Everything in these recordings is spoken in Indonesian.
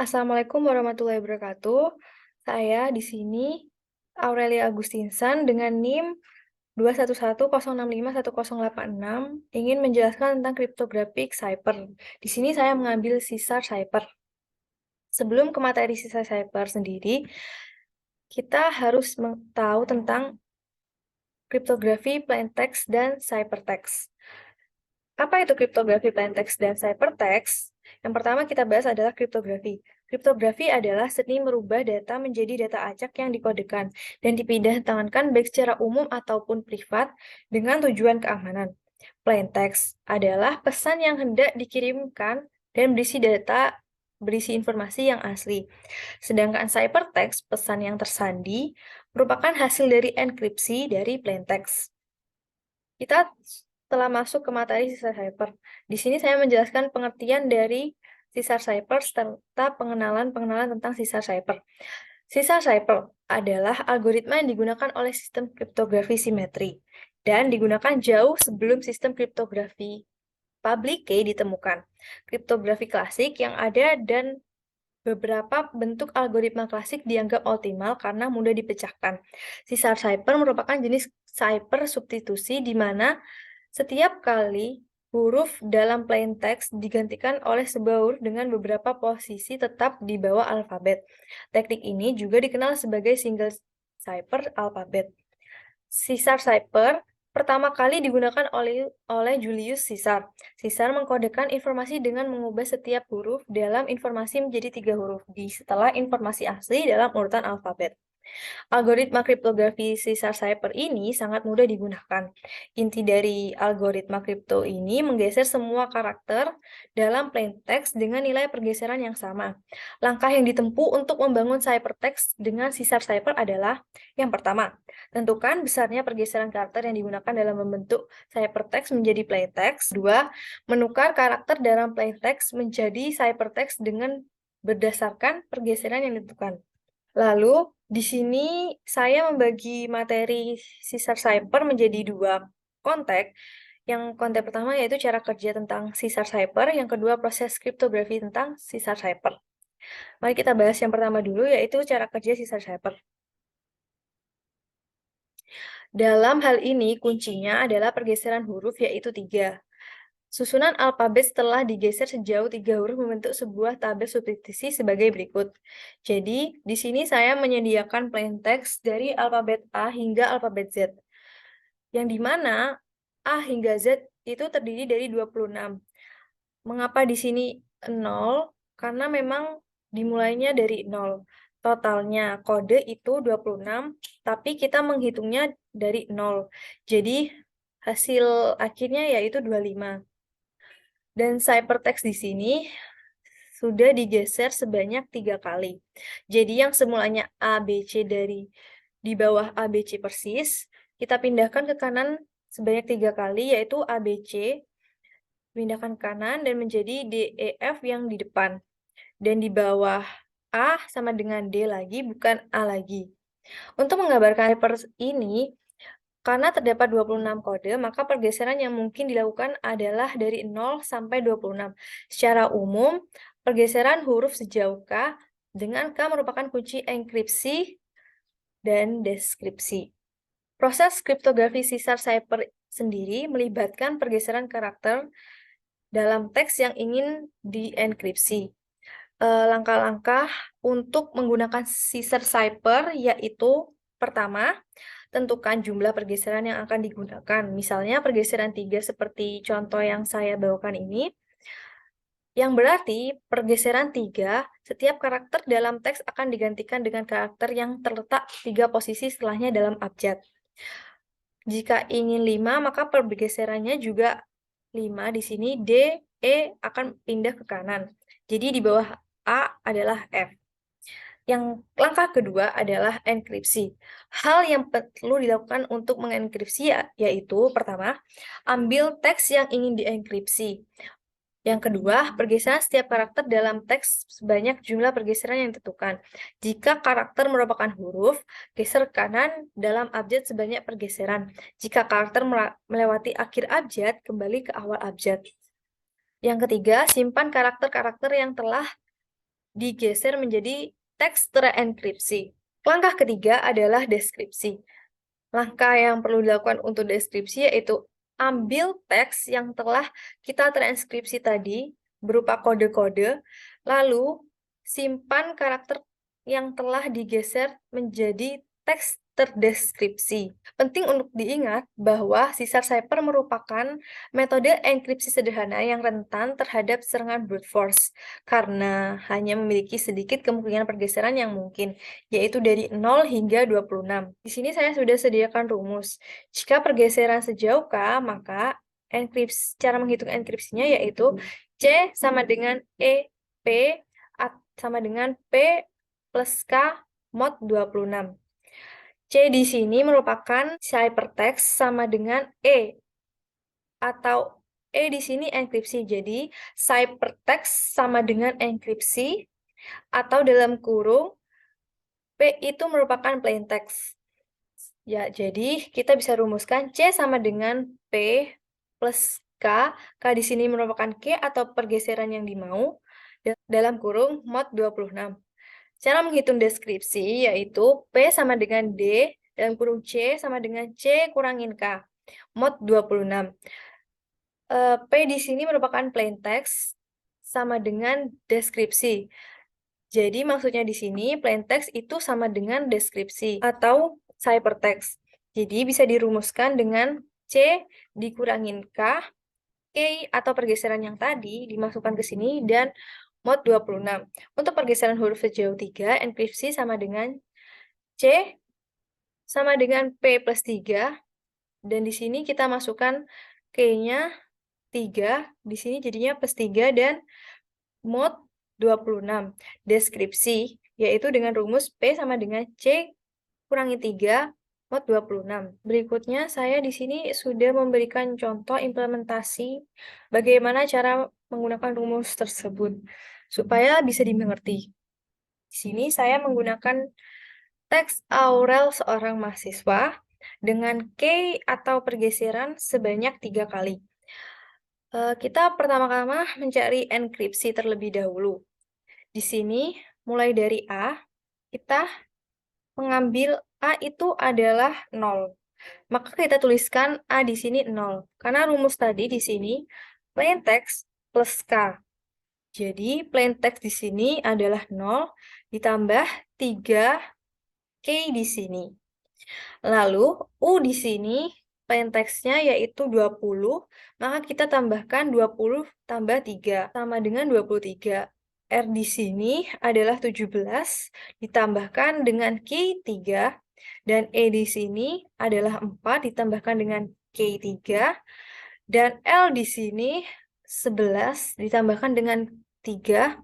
Assalamualaikum warahmatullahi wabarakatuh. Saya di sini Aurelia Agustinsan dengan NIM 21106510886 ingin menjelaskan tentang kriptografik cipher. Di sini saya mengambil sisar cipher. Sebelum ke materi sisar cipher sendiri, kita harus tahu tentang kriptografi plaintext dan ciphertext. Apa itu kriptografi plaintext dan ciphertext? Yang pertama kita bahas adalah kriptografi. Kriptografi adalah seni merubah data menjadi data acak yang dikodekan dan dipindahtangankan baik secara umum ataupun privat dengan tujuan keamanan. Plaintext adalah pesan yang hendak dikirimkan dan berisi informasi yang asli. Sedangkan ciphertext, pesan yang tersandi, merupakan hasil dari enkripsi dari plaintext. Kita telah masuk ke materi sisar cipher. Di sini saya menjelaskan pengertian dari sisar cipher serta pengenalan tentang sisar cipher. Sisar cipher adalah algoritma yang digunakan oleh sistem kriptografi simetri dan digunakan jauh sebelum sistem kriptografi public key ditemukan. Kriptografi klasik yang ada dan beberapa bentuk algoritma klasik dianggap optimal karena mudah dipecahkan. Sisar cipher merupakan jenis cipher substitusi di mana setiap kali huruf dalam plain text digantikan oleh sebuah huruf dengan beberapa posisi tetap di bawah alfabet. Teknik ini juga dikenal sebagai single cipher alfabet. Sisar cipher pertama kali digunakan oleh Julius Caesar. Caesar mengkodekan informasi dengan mengubah setiap huruf dalam informasi menjadi 3 huruf setelah informasi asli dalam urutan alfabet. Algoritma kriptografi sisar cipher ini sangat mudah digunakan. Inti dari algoritma kripto ini menggeser semua karakter dalam plain text dengan nilai pergeseran yang sama. Langkah yang ditempuh untuk membangun ciphertext dengan sisar cipher adalah yang pertama, tentukan besarnya pergeseran karakter yang digunakan dalam membentuk ciphertext menjadi plain text. Dua, menukar karakter dalam plain text menjadi ciphertext dengan berdasarkan pergeseran yang ditentukan. Lalu, di sini saya membagi materi sisar cipher menjadi 2 konteks. Yang konteks pertama yaitu cara kerja tentang sisar cipher, yang kedua proses kriptografi tentang sisar cipher. Mari kita bahas yang pertama dulu, yaitu cara kerja sisar cipher. Dalam hal ini, kuncinya adalah pergeseran huruf, yaitu 3. Susunan alfabet setelah digeser sejauh 3 huruf membentuk sebuah tabel substitusi sebagai berikut. Jadi, di sini saya menyediakan plain text dari alfabet A hingga alfabet Z. Yang dimana A hingga Z itu terdiri dari 26. Mengapa di sini 0? Karena memang dimulainya dari 0. Totalnya kode itu 26, tapi kita menghitungnya dari 0. Jadi, hasil akhirnya yaitu 25. Dan ciphertext di sini sudah digeser sebanyak 3 kali. Jadi yang semulanya ABC di bawah ABC persis, kita pindahkan ke kanan sebanyak 3 kali, yaitu ABC, pindahkan ke kanan dan menjadi DEF yang di depan. Dan di bawah A sama dengan D lagi, bukan A lagi. Untuk menggambarkan cipher ini, karena terdapat 26 kode, maka pergeseran yang mungkin dilakukan adalah dari 0 sampai 26. Secara umum, pergeseran huruf sejauh K dengan K merupakan kunci enkripsi dan deskripsi. Proses kriptografi sisar cipher sendiri melibatkan pergeseran karakter dalam teks yang ingin dienkripsi. Langkah-langkah untuk menggunakan sisar cipher yaitu pertama, tentukan jumlah pergeseran yang akan digunakan. Misalnya pergeseran 3 seperti contoh yang saya bawakan ini. Yang berarti pergeseran 3, setiap karakter dalam teks akan digantikan dengan karakter yang terletak 3 posisi setelahnya dalam abjad. Jika ingin 5, maka pergeserannya juga 5. Di sini D, E akan pindah ke kanan. Jadi di bawah A adalah F. Yang langkah kedua adalah enkripsi. Hal yang perlu dilakukan untuk mengenkripsi yaitu pertama, ambil teks yang ingin dienkripsi. Yang kedua, pergeseran setiap karakter dalam teks sebanyak jumlah pergeseran yang ditentukan. Jika karakter merupakan huruf, geser kanan dalam abjad sebanyak pergeseran. Jika karakter melewati akhir abjad, kembali ke awal abjad. Yang ketiga, simpan karakter-karakter yang telah digeser menjadi teks terenkripsi. Langkah ketiga adalah deskripsi. Langkah yang perlu dilakukan untuk deskripsi yaitu ambil teks yang telah kita transkripsi tadi berupa kode-kode, lalu simpan karakter yang telah digeser menjadi teks terdeskripsi. Penting untuk diingat bahwa Caesar Cipher merupakan metode enkripsi sederhana yang rentan terhadap serangan brute force karena hanya memiliki sedikit kemungkinan pergeseran yang mungkin, yaitu dari 0 hingga 26. Di sini saya sudah sediakan rumus. Jika pergeseran sejauh K, maka cara menghitung enkripsinya yaitu C sama dengan E P sama dengan P plus K mod 26. C di sini merupakan ciphertext sama dengan E, atau E di sini enkripsi. Jadi, ciphertext sama dengan enkripsi, atau dalam kurung, P itu merupakan plaintext. Ya, jadi kita bisa rumuskan C sama dengan P plus K. K di sini merupakan K atau pergeseran yang dimau, dalam kurung mod 26. Cara menghitung deskripsi yaitu P sama dengan D, dalam kurung C sama dengan C kurangin K, mod 26. P di sini merupakan plaintext sama dengan deskripsi. Jadi maksudnya di sini plaintext itu sama dengan deskripsi atau ciphertext. Jadi bisa dirumuskan dengan C dikurangin K atau pergeseran yang tadi dimasukkan ke sini dan mod 26. Untuk pergeseran huruf sejauh 3, enkripsi sama dengan C sama dengan P plus 3. Dan di sini kita masukkan K-nya 3. Di sini jadinya plus 3 dan mod 26. Deskripsi, yaitu dengan rumus P sama dengan C kurangi 3 mod 26. Berikutnya saya di sini sudah memberikan contoh implementasi bagaimana cara menggunakan rumus tersebut supaya bisa dimengerti. Di sini saya menggunakan teks Aurel seorang mahasiswa dengan K atau pergeseran sebanyak 3 kali. Kita pertama-tama mencari enkripsi terlebih dahulu. Di sini, mulai dari A, kita mengambil A itu adalah 0. Maka kita tuliskan A di sini 0. Karena rumus tadi di sini plaintext plus K. Jadi plaintext di sini adalah 0 ditambah 3 K di sini. Lalu U di sini plaintext-nya yaitu 20, maka kita tambahkan 20 tambah 3 sama dengan 23. R di sini adalah 17 ditambahkan dengan K 3 dan E di sini adalah 4 ditambahkan dengan K 3 dan L di sini 11 ditambahkan dengan 3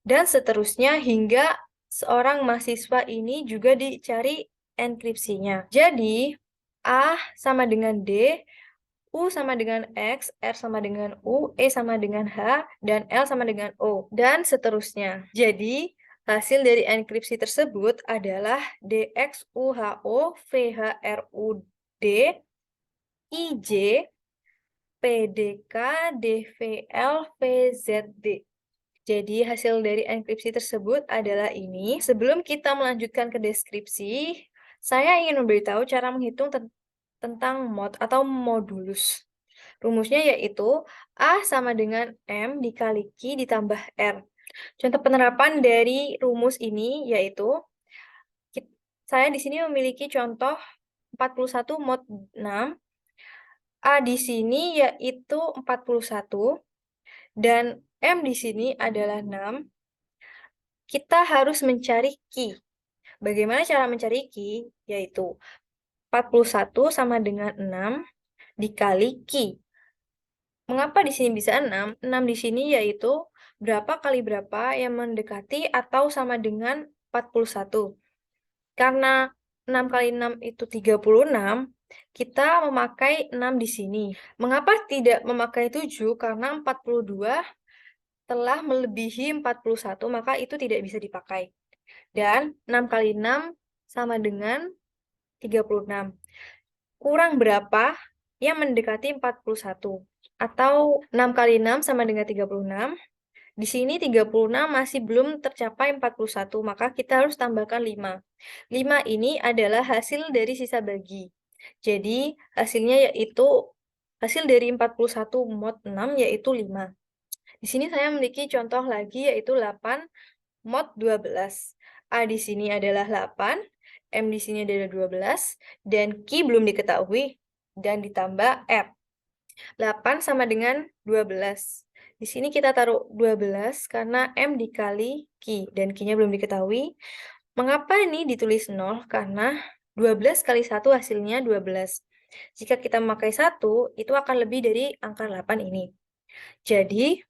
dan seterusnya hingga seorang mahasiswa ini juga dicari enkripsinya. Jadi, A sama dengan D, U sama dengan X, R sama dengan U, E sama dengan H, dan L sama dengan O, dan seterusnya. Jadi, hasil dari enkripsi tersebut adalah DXUHO, VHRUD, IJ, PDK, DVL, VZD. Jadi hasil dari enkripsi tersebut adalah ini. Sebelum kita melanjutkan ke deskripsi, saya ingin memberitahu cara menghitung tentang mod atau modulus. Rumusnya yaitu A sama dengan M dikali Q ditambah R. Contoh penerapan dari rumus ini yaitu, saya di sini memiliki contoh 41 mod 6. A di sini yaitu 41 dan M di sini adalah 6. Kita harus mencari Q. Bagaimana cara mencari Q? Yaitu 41 sama dengan 6 dikali Q. Mengapa di sini bisa 6? 6 di sini yaitu berapa kali berapa yang mendekati atau sama dengan 41. Karena 6 kali 6 itu 36, kita memakai 6 di sini. Mengapa tidak memakai 7? Karena 42 telah melebihi 41, maka itu tidak bisa dipakai. Dan 6 kali 6 sama dengan 36. Kurang berapa yang mendekati 41? Atau 6 kali 6 sama dengan 36. Di sini 36 masih belum tercapai 41, maka kita harus tambahkan 5. 5 ini adalah hasil dari sisa bagi. Jadi, hasilnya yaitu hasil dari 41 mod 6 yaitu 5. Di sini saya memiliki contoh lagi yaitu 8 mod 12. A di sini adalah 8, M di sini adalah 12, dan Q belum diketahui, dan ditambah R. 8 sama dengan 12. Di sini kita taruh 12 karena M dikali Q, dan Q-nya belum diketahui. Mengapa ini ditulis 0? Karena 12 kali 1 hasilnya 12. Jika kita memakai 1, itu akan lebih dari angka 8 ini. Jadi,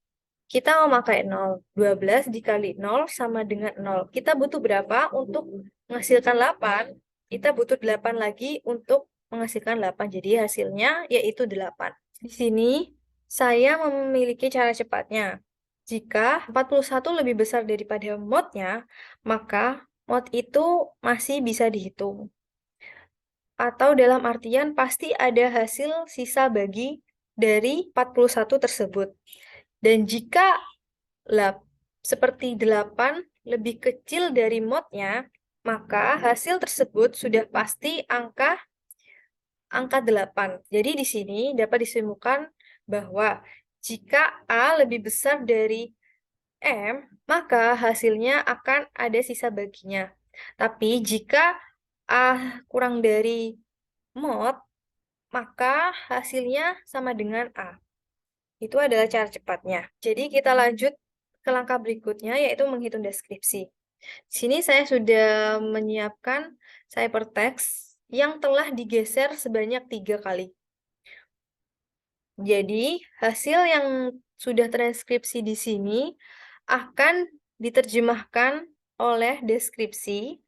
kita memakai 0. 12 dikali 0 sama dengan 0. Kita butuh berapa untuk menghasilkan 8? Kita butuh 8 lagi untuk menghasilkan 8. Jadi hasilnya yaitu 8. Di sini saya memiliki cara cepatnya. Jika 41 lebih besar daripada modnya, maka mod itu masih bisa dihitung. Atau dalam artian pasti ada hasil sisa bagi dari 41 tersebut. Dan jika seperti 8 lebih kecil dari modnya, maka hasil tersebut sudah pasti angka 8. Jadi di sini dapat disimpulkan bahwa jika A lebih besar dari M, maka hasilnya akan ada sisa baginya. Tapi jika A kurang dari mod, maka hasilnya sama dengan A. Itu adalah cara cepatnya. Jadi kita lanjut ke langkah berikutnya, yaitu menghitung deskripsi. Di sini saya sudah menyiapkan ciphertext yang telah digeser sebanyak 3 kali. Jadi, hasil yang sudah transkripsi di sini akan diterjemahkan oleh deskripsi,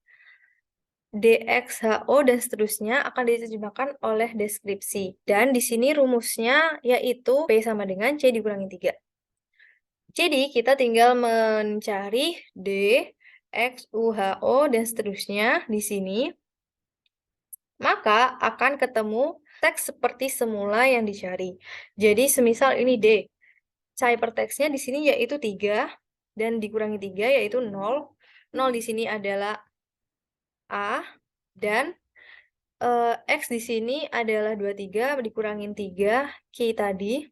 DXHO, dan seterusnya akan diterjemahkan oleh deskripsi. Dan di sini rumusnya yaitu P sama dengan C dikurangi 3. Jadi, kita tinggal mencari D, X, U, H, O, dan seterusnya di sini. Maka akan ketemu teks seperti semula yang dicari. Jadi, semisal ini D. Ciphertext-nya di sini yaitu 3, dan dikurangi 3 yaitu 0. 0 di sini adalah A, dan X di sini adalah 23, dikurangin 3, Q tadi,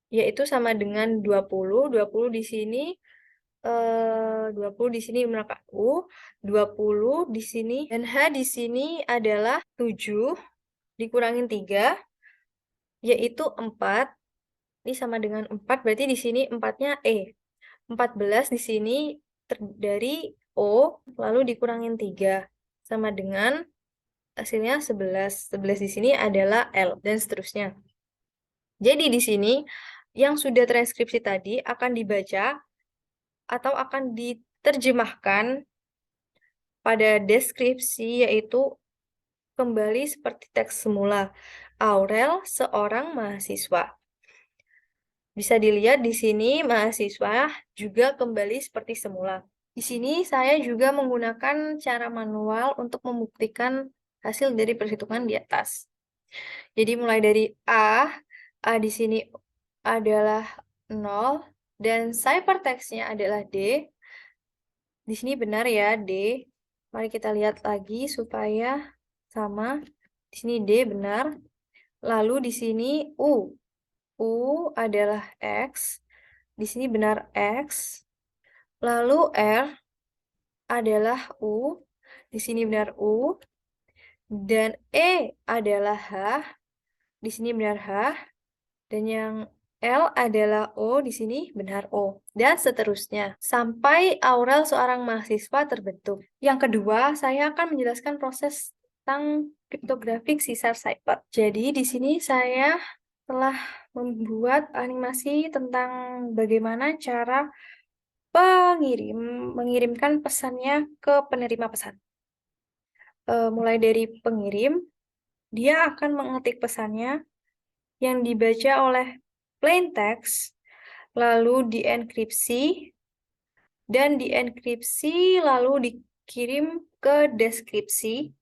yaitu sama dengan 20. 20 di sini 20 di sini menangkap U, 20 di sini, dan H di sini adalah 7, dikurangin 3, yaitu 4. Ini sama dengan 4, berarti di sini 4-nya E. 14 di sini dari O, lalu dikurangin 3. Sama dengan hasilnya 11. 11 di sini adalah L, dan seterusnya. Jadi di sini, yang sudah transkripsi tadi akan dibaca atau akan diterjemahkan pada deskripsi, yaitu kembali seperti teks semula. Aurel, seorang mahasiswa. Bisa dilihat di sini mahasiswa juga kembali seperti semula. Di sini saya juga menggunakan cara manual untuk membuktikan hasil dari perhitungan di atas. Jadi mulai dari A di sini adalah 0, dan ciphertext-nya adalah D. Di sini benar ya, D. Mari kita lihat lagi supaya sama. Di sini D benar. Lalu di sini U. U adalah X. Di sini benar X. Lalu R adalah U. Di sini benar U. Dan E adalah H. Di sini benar H. Dan yang L adalah O, di sini benar O, dan seterusnya, sampai Aurel seorang mahasiswa terbentuk. Yang kedua, saya akan menjelaskan proses tentang kriptografik sisar cipher. Jadi, di sini saya telah membuat animasi tentang bagaimana cara pengirim mengirimkan pesannya ke penerima pesan. Mulai dari pengirim, dia akan mengetik pesannya yang dibaca oleh plain text, lalu dienkripsi, dan dienkripsi lalu dikirim ke deskripsi,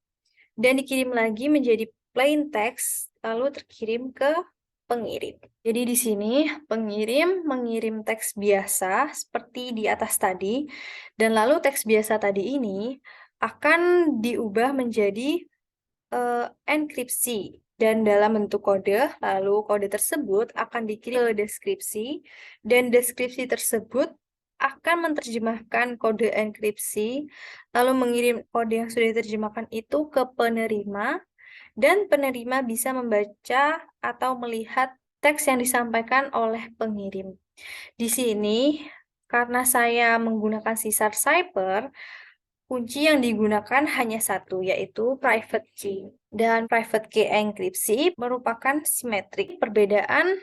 dan dikirim lagi menjadi plain text, lalu terkirim ke pengirim. Jadi di sini pengirim mengirim teks biasa seperti di atas tadi, dan lalu teks biasa tadi ini akan diubah menjadi enkripsi dan dalam bentuk kode, lalu kode tersebut akan dikirim ke deskripsi, dan deskripsi tersebut akan menerjemahkan kode enkripsi, lalu mengirim kode yang sudah diterjemahkan itu ke penerima, dan penerima bisa membaca atau melihat teks yang disampaikan oleh pengirim. Di sini, karena saya menggunakan sisar Cipher, kunci yang digunakan hanya satu, yaitu private key. Dan private key enkripsi merupakan simetrik. Perbedaan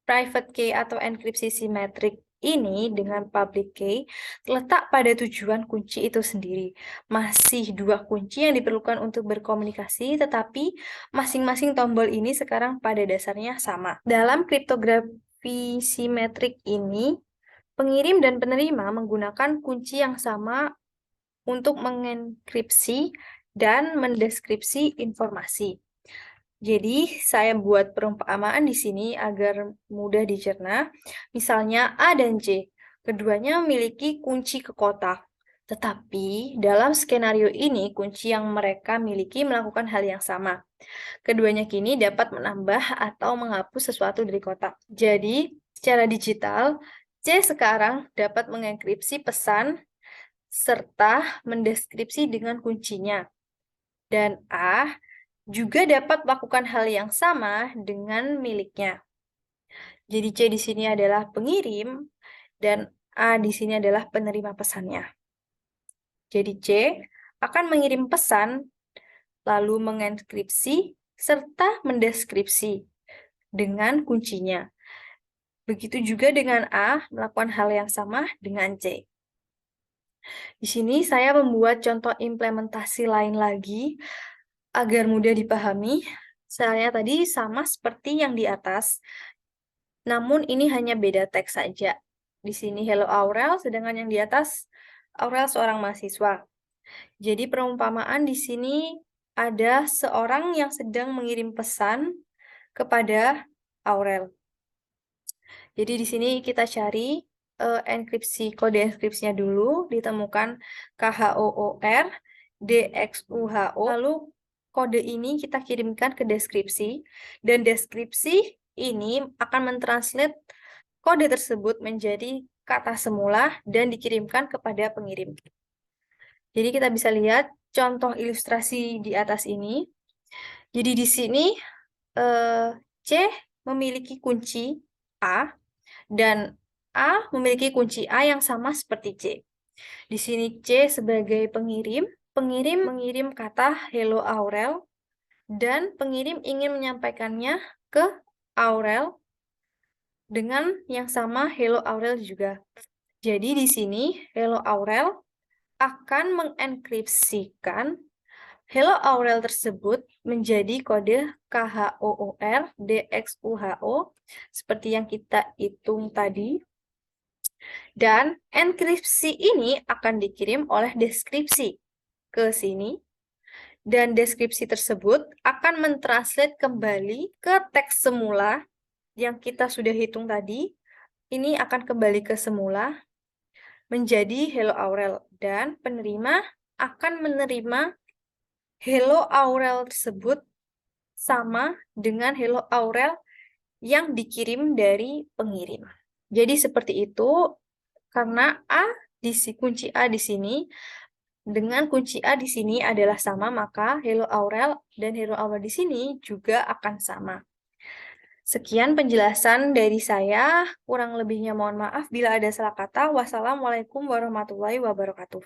private key atau enkripsi simetrik ini dengan public key terletak pada tujuan kunci itu sendiri. Masih dua kunci yang diperlukan untuk berkomunikasi, tetapi masing-masing tombol ini sekarang pada dasarnya sama. Dalam kriptografi simetrik ini, pengirim dan penerima menggunakan kunci yang sama untuk mengenkripsi dan mendeskripsi informasi. Jadi, saya buat perumpamaan di sini agar mudah dicerna. Misalnya A dan C, keduanya memiliki kunci ke kotak. Tetapi, dalam skenario ini, kunci yang mereka miliki melakukan hal yang sama. Keduanya kini dapat menambah atau menghapus sesuatu dari kotak. Jadi, secara digital, C sekarang dapat mengenkripsi pesan serta mendeskripsi dengan kuncinya. Dan A juga dapat melakukan hal yang sama dengan miliknya. Jadi C di sini adalah pengirim dan A di sini adalah penerima pesannya. Jadi C akan mengirim pesan, lalu mengenkripsi, serta mendeskripsi dengan kuncinya. Begitu juga dengan A melakukan hal yang sama dengan C. Di sini saya membuat contoh implementasi lain lagi agar mudah dipahami. Misalnya tadi sama seperti yang di atas, namun ini hanya beda teks saja. Di sini Hello Aurel, sedangkan yang di atas Aurel seorang mahasiswa. Jadi perumpamaan di sini ada seorang yang sedang mengirim pesan kepada Aurel. Jadi di sini kita cari enkripsi, kode enkripsinya dulu, ditemukan KHOOR, DXUHO, lalu kode ini kita kirimkan ke deskripsi, dan deskripsi ini akan mentranslate kode tersebut menjadi kata semula dan dikirimkan kepada pengirim. Jadi kita bisa lihat contoh ilustrasi di atas ini. Jadi di sini C memiliki kunci A, dan A memiliki kunci A yang sama seperti C. Di sini C sebagai pengirim mengirim kata Hello Aurel, dan pengirim ingin menyampaikannya ke Aurel dengan yang sama Hello Aurel juga. Jadi di sini Hello Aurel akan mengenkripsikan Hello Aurel tersebut menjadi kode KHOOR DXUHO seperti yang kita hitung tadi. Dan enkripsi ini akan dikirim oleh deskripsi ke sini. Dan deskripsi tersebut akan mentranslate kembali ke teks semula yang kita sudah hitung tadi. Ini akan kembali ke semula menjadi Hello Aurel. Dan penerima akan menerima Hello Aurel tersebut sama dengan Hello Aurel yang dikirim dari pengirim. Jadi seperti itu, karena kunci A di sini dengan kunci A di sini adalah sama, maka Hello Aurel dan Hello Aurel di sini juga akan sama. Sekian penjelasan dari saya, kurang lebihnya mohon maaf bila ada salah kata. Wassalamualaikum warahmatullahi wabarakatuh.